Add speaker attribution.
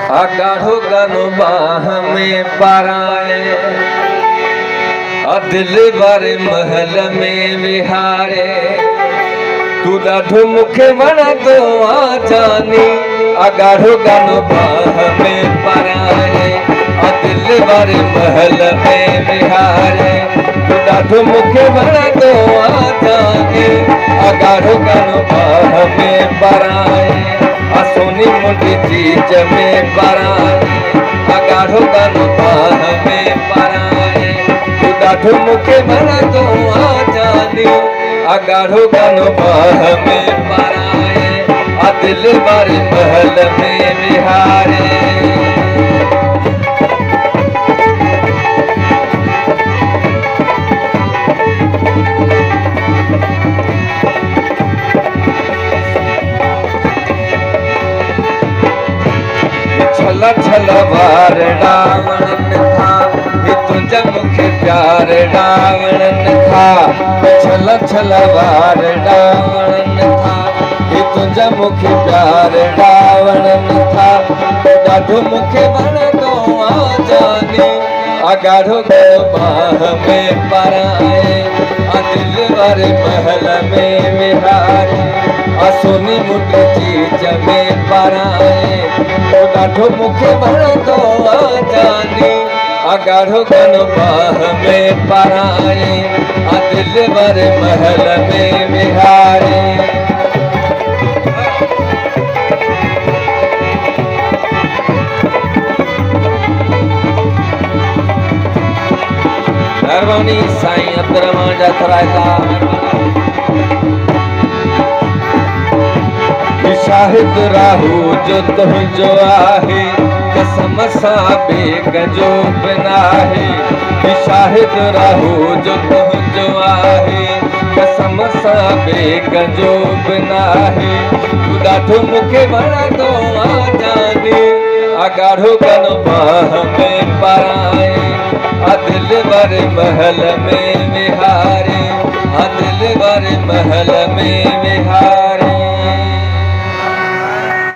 Speaker 1: गाढ़ो गनो बाह में पराए दिल वारे महल में विहारे तू ॾाढो मूंखे वणंदो आ जानी गाढ़ो गनो बाह में पराए दिल वारे महल में विहारे तू ॾाढो मूंखे वणंदो आ जानी गाढ़ो गनो बाह में पराए सोनी मुंडी चीज में पराए गाढ़ो गनो बाह में पराए तू ॾाढो मूंखे वणंदो आ जानी गाढ़ो गनो बाह में पराए दिल वारे महल में विहारे छल छल वार डावणन था हे तुझा मूंखे प्यार डावणन था छल छल वार डावणन था हे तुझा मूंखे प्यार डावणन था ॾाढो मूंखे वणंदो आ जानी गाढ़ो गनो बाह में पराए दिल वारे महल में विहारे सोनी मुंडी चीज में पराए ॾाढो मूंखे वणंदो आ जानी गाढ़ो गनो बाह में पराए दिल वारे महल में विहारे मेहरबानी साईं अब्दुर्रहमान जा थराइता शाहिद राहू जो तुझो आहे कसम सां बेगंजो बनाहे शाहिद राहू जो तुझो आहे कसम सां बेगंजो बनाहे तू ॾाढो मूंखे वणंदो आ जानी गाढ़ो गनो बाह में पराए दिल वारे महल में विहारे दिल वारे महल में विहारे